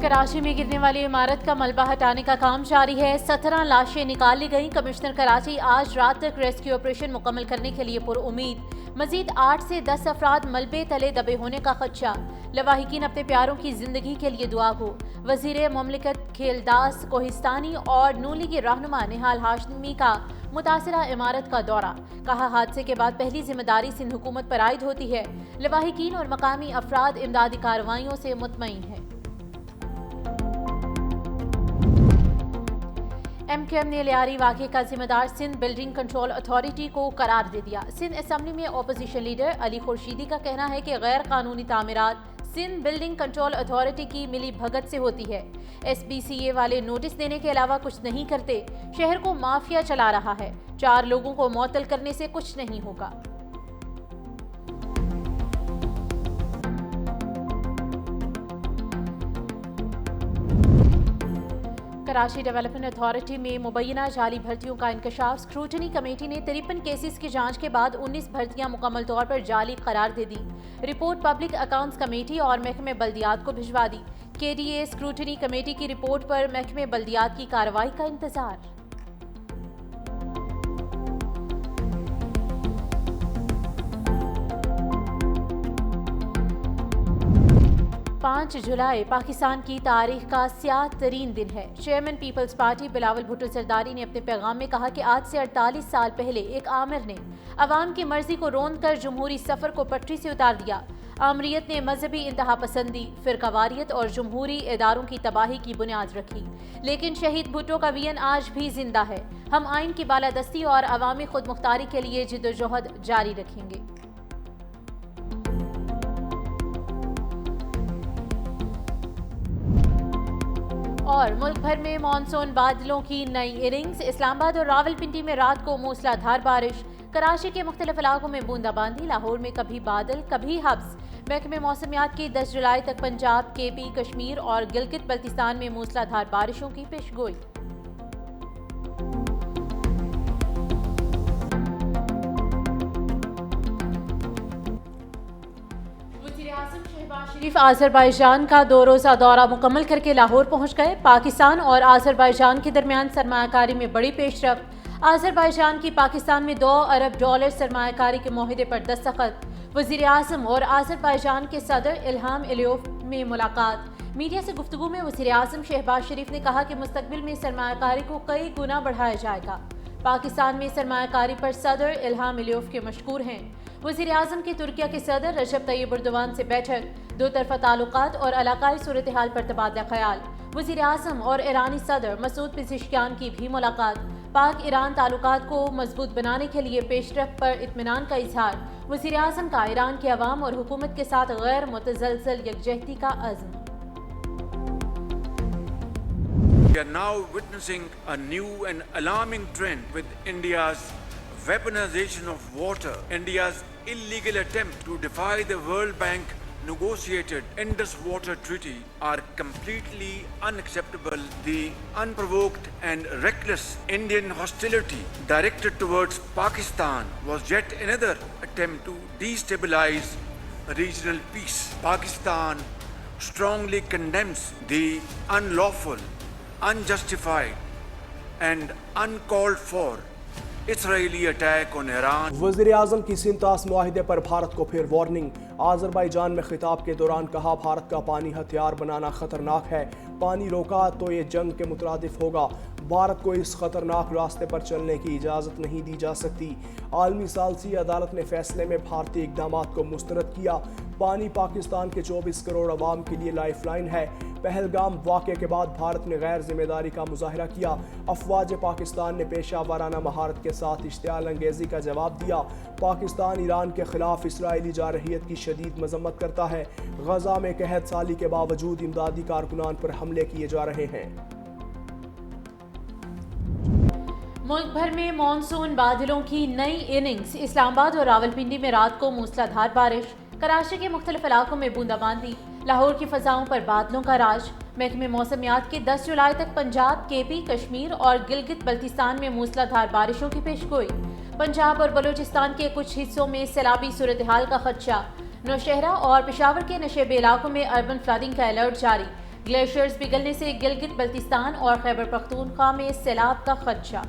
کراچی میں گرنے والی عمارت کا ملبہ ہٹانے کا کام جاری ہے۔ 17 لاشیں نکال لی گئیں۔ کمشنر کراچی آج رات تک ریسکیو آپریشن مکمل کرنے کے لیے پر امید۔ مزید 8 سے 10 افراد ملبے تلے دبے ہونے کا خدشہ۔ لواحقین اپنے پیاروں کی زندگی کے لیے دعا گو۔ وزیر مملکت کھیلداس کوہستانی اور نون لیگی رہنما نہال ہاشمی کا متاثرہ عمارت کا دورہ۔ کہا حادثے کے بعد پہلی ذمہ داری سندھ حکومت پر عائد ہوتی ہے۔ لواحقین اور مقامی افراد امدادی کارروائیوں سے مطمئن ہیں۔ ایم کیو ایم نے لیاری واقعے کا ذمہ دار سندھ بلڈنگ کنٹرول اتھارٹی کو قرار دے دیا۔ سندھ اسمبلی میں اپوزیشن لیڈر علی خورشیدی کا کہنا ہے کہ غیر قانونی تعمیرات سندھ بلڈنگ کنٹرول اتھارٹی کی ملی بھگت سے ہوتی ہے۔ ایس بی سی اے والے نوٹس دینے کے علاوہ کچھ نہیں کرتے۔ شہر کو مافیا چلا رہا ہے۔ 4 لوگوں کو معطل کرنے سے کچھ نہیں ہوگا۔ کراچی ڈیولپمنٹ اتھارٹی میں مبینہ جعلی بھرتیوں کا انکشاف۔ اسکروٹنی کمیٹی نے 53 کیسز کی جانچ کے بعد 19 بھرتیاں مکمل طور پر جعلی قرار دے دی۔ رپورٹ پبلک اکاؤنٹس کمیٹی اور محکمہ بلدیات کو بھجوا دی۔ کے ڈی اے اسکروٹنی کمیٹی کی رپورٹ پر محکمہ بلدیات کی کارروائی کا انتظار۔ پانچ جولائی پاکستان کی تاریخ کا سیاہ ترین دن ہے۔ چیئرمین پیپلز پارٹی بلاول بھٹو زرداری نے اپنے پیغام میں کہا کہ آج سے 48 سال پہلے ایک آمر نے عوام کی مرضی کو روند کر جمہوری سفر کو پٹری سے اتار دیا۔ آمریت نے مذہبی انتہا پسندی، فرقہ واریت اور جمہوری اداروں کی تباہی کی بنیاد رکھی، لیکن شہید بھٹو کا وژن آج بھی زندہ ہے۔ ہم آئین کی بالادستی اور عوامی خود مختاری کے لیے جدوجہد جاری رکھیں گے۔ اور ملک بھر میں مانسون بادلوں کی نئی اننگز۔ اسلام آباد اور راولپنڈی میں رات کو موسلا دھار بارش۔ کراچی کے مختلف علاقوں میں بوندا باندی۔ لاہور میں کبھی بادل کبھی حبس۔ محکمہ موسمیات کی 10 جولائی تک پنجاب، کے پی، کشمیر اور گلگت بلتستان میں موسلا دھار بارشوں کی پیش گوئی۔ شریف آذربائیجان کا 2 روزہ دورہ مکمل کر کے لاہور پہنچ گئے۔ پاکستان اور آذربائیجان کے درمیان سرمایہ کاری میں بڑی پیش رفت۔ آذربائیجان کی پاکستان میں $2 ارب سرمایہ کاری کے معاہدے پر دستخط۔ وزیر اعظم اور آذربائیجان کے صدر الہام علیوف میں ملاقات۔ میڈیا سے گفتگو میں وزیر اعظم شہباز شریف نے کہا کہ مستقبل میں سرمایہ کاری کو کئی گنا بڑھایا جائے گا۔ پاکستان میں سرمایہ کاری پر صدر الہام علیوف کے مشکور ہیں۔ وزیر اعظم کی ترکیہ کے صدر رجب طیب ایردوان سے بیٹھک۔ 2 طرفہ تعلقات اور علاقائی صورتحال پر تبادلہ خیال۔ وزیر اعظم اور ایرانی صدر مسعود پزشکیان کی بھی ملاقات۔ پاک ایران تعلقات کو مضبوط بنانے کے لیے پیش رفت پر اطمینان کا اظہار۔ وزیر اعظم کا ایران کے عوام اور حکومت کے ساتھ غیر متزلزل یکجہتی کا عزم۔ We are now witnessing a new and alarming trend with India's weaponization of water. India's illegal attempt to defy the World Bank negotiated Indus Water Treaty are completely unacceptable. The unprovoked and reckless Indian hostility directed towards Pakistan was yet another attempt to destabilize regional peace. Pakistan strongly condemns the unlawful, unjustified and uncalled for Israeli attack on Iran. وزیر اعظم کی سنتاس معاہدے پر بھارت کو پھر warning. Azerbaijan میں خطاب کے دوران کہا بھارت کا پانی ہتھیار بنانا خطرناک ہے، پانی روکا تو یہ جنگ کے مترادف ہوگا۔ بھارت کو اس خطرناک راستے پر چلنے کی اجازت نہیں دی جا سکتی۔ عالمی ثالثی عدالت نے فیصلے میں بھارتی اقدامات کو مسترد کیا۔ پانی پاکستان کے 24 کروڑ عوام کے لیے لائف لائن ہے۔ پہلگام واقعے کے بعد بھارت نے غیر ذمہ داری کا مظاہرہ کیا۔ افواج پاکستان نے پیشہ ورانہ مہارت کے ساتھ اشتعال انگیزی کا جواب دیا۔ پاکستان ایران کے خلاف اسرائیلی جارحیت کی شدید مذمت کرتا ہے۔ غزہ میں قحط سالی کے باوجود امدادی کارکنان پر حملے کیے جا رہے ہیں۔ ملک بھر میں مانسون بادلوں کی نئی اننگز۔ اسلام آباد اور راولپنڈی میں رات کو موسلا دھار بارش۔ کراچی کے مختلف علاقوں میں بوندا باندی۔ لاہور کی فضاؤں پر بادلوں کا راج۔ محکمہ موسمیات کی 10 جولائی تک پنجاب، کے پی، کشمیر اور گلگت بلتستان میں موسلا دھار بارشوں کی پیش گوئی۔ پنجاب اور بلوچستان کے کچھ حصوں میں سیلابی صورتحال کا خدشہ۔ نوشہرہ اور پشاور کے نشیبی علاقوں میں اربن فلڈنگ کا الرٹ جاری۔ گلیشیئرز پگھلنے سے گلگت بلتستان اور خیبر پختونخوا میں سیلاب کا خدشہ۔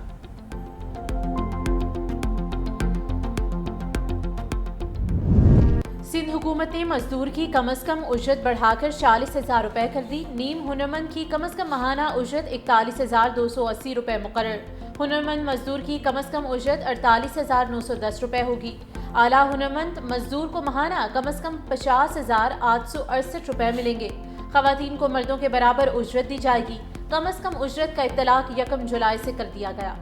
سندھ حکومت نے مزدور کی کم از کم اجرت بڑھا کر 40,000 روپے کر دی۔ نیم ہنرمند کی کم از کم ماہانہ اجرت 41,280 روپے مقرر۔ ہنرمند مزدور کی کم از کم اجرت 48,910 روپے ہوگی۔ اعلیٰ ہنرمند مزدور کو ماہانہ کم از کم 50,868 روپے ملیں گے۔ خواتین کو مردوں کے برابر اجرت دی جائے گی۔ کم از کم اجرت کا اطلاق 1 جولائی سے کر دیا گیا۔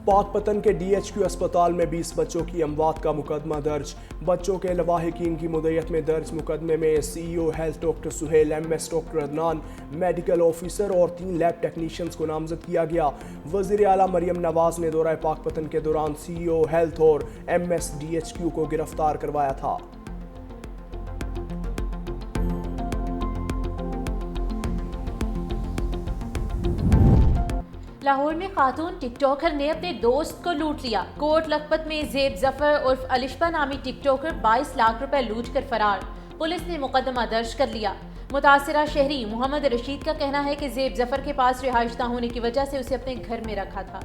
پاک پتن کے ڈی ایچ کیو اسپتال میں 20 بچوں کی اموات کا مقدمہ درج۔ بچوں کے لواحقین کی مدعیت میں درج مقدمے میں C E O health doctor Sohail M S, doctor Adnan medical officer اور 3 لیب ٹیکنیشینز کو نامزد کیا گیا۔ وزیر اعلیٰ مریم نواز نے دورہ پاک پتن کے دوران سی ای او ہیلتھ اور M S D H Q کو گرفتار کروایا تھا۔ لاہور میں خاتون ٹک ٹاکر نے اپنے دوست کو لوٹ لیا۔ کوٹ لکھپت میں زیب ظفر عرف الشبہ نامی ٹک ٹاکر 22 لاکھ روپے لوٹ کر فرار۔ پولیس نے مقدمہ درج کر لیا۔ متاثرہ شہری محمد رشید کا کہنا ہے کہ زیب ظفر کے پاس رہائش نہ ہونے کی وجہ سے اسے اپنے گھر میں رکھا تھا۔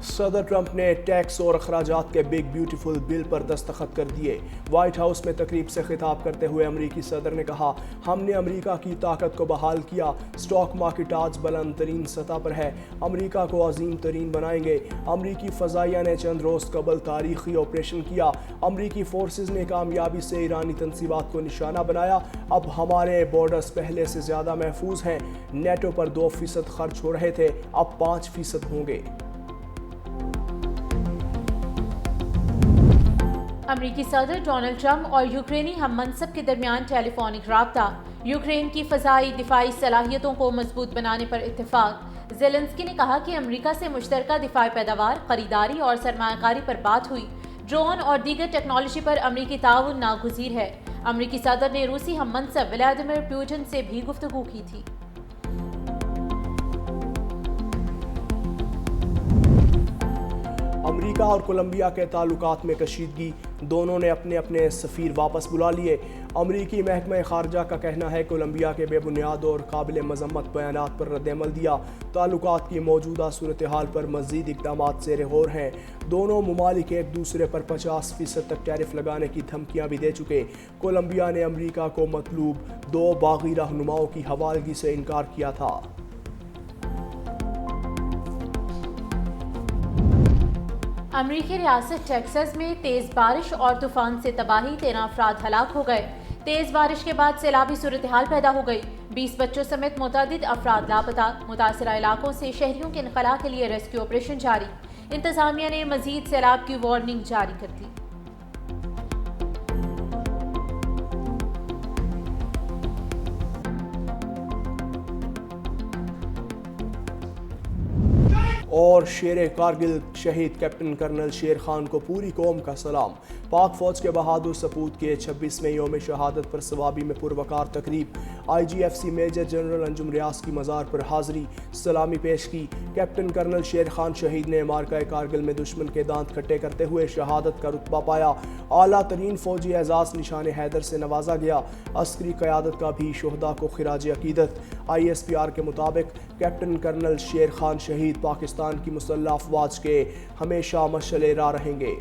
صدر ٹرمپ نے ٹیکس اور اخراجات کے بگ بیوٹیفل بل پر دستخط کر دیے۔ وائٹ ہاؤس میں تقریب سے خطاب کرتے ہوئے امریکی صدر نے کہا، ہم نے امریکہ کی طاقت کو بحال کیا۔ اسٹاک مارکیٹ آج بلند ترین سطح پر ہے۔ امریکہ کو عظیم ترین بنائیں گے۔ امریکی فضائیہ نے چند روز قبل تاریخی آپریشن کیا۔ امریکی فورسز نے کامیابی سے ایرانی تنصیبات کو نشانہ بنایا۔ اب ہمارے بارڈرز پہلے سے زیادہ محفوظ ہیں۔ نیٹو پر 2% خرچ ہو رہے تھے، اب 5% ہوں گے۔ امریکی صدر ڈونلڈ ٹرمپ اور یوکرینی ہم منصب کے درمیان ٹیلی فونک رابطہ۔ یوکرین کی فضائی دفاعی صلاحیتوں کو مضبوط بنانے پر اتفاق۔ زیلنسکی نے کہا کہ امریکہ سے مشترکہ دفاعی پیداوار، خریداری اور سرمایہ کاری پر بات ہوئی۔ ڈرون اور دیگر ٹیکنالوجی پر امریکی تعاون ناگزیر ہے۔ امریکی صدر نے روسی ہم منصب ولادیمیر پوٹن سے بھی گفتگو کی تھی۔ امریکہ اور کولمبیا کے تعلقات میں کشیدگی، دونوں نے اپنے اپنے سفیر واپس بلا لیے۔ امریکی محکمہ خارجہ کا کہنا ہے کولمبیا کے بے بنیاد اور قابل مذمت بیانات پر رد عمل دیا۔ تعلقات کی موجودہ صورتحال پر مزید اقدامات زیر غور ہیں۔ دونوں ممالک ایک دوسرے پر 50% تک ٹیرف لگانے کی دھمکیاں بھی دے چکے۔ کولمبیا نے امریکہ کو مطلوب 2 باغی رہنماؤں کی حوالگی سے انکار کیا تھا۔ امریکی ریاست ٹیکساس میں تیز بارش اور طوفان سے تباہی، 13 افراد ہلاک ہو گئے۔ تیز بارش کے بعد سیلابی صورتحال پیدا ہو گئی۔ 20 بچوں سمیت متعدد افراد لاپتہ۔ متاثرہ علاقوں سے شہریوں کے انخلاء کے لیے ریسکیو آپریشن جاری۔ انتظامیہ نے مزید سیلاب کی وارننگ جاری کر دی۔ اور شیر کارگل شہید کیپٹن کرنل شیر خان کو پوری قوم کا سلام۔ پاک فوج کے بہادر سپوت کے 26ویں یوم شہادت پر ثوابی میں پروقار تقریب۔ آئی جی ایف سی میجر جنرل انجم ریاض کی مزار پر حاضری، سلامی پیش کی۔ کیپٹن کرنل شیر خان شہید نے مارکہ کارگل میں دشمن کے دانت کھٹے کرتے ہوئے شہادت کا رتبہ پایا۔ اعلیٰ ترین فوجی اعزاز نشان حیدر سے نوازا گیا۔ عسکری قیادت کا بھی شہداء کو خراج عقیدت۔ آئی ایس پی آر کے مطابق کیپٹن کرنل شیر خان شہید پاکستان کی مسلح افواج کے ہمیشہ مشعل راہ رہیں گے۔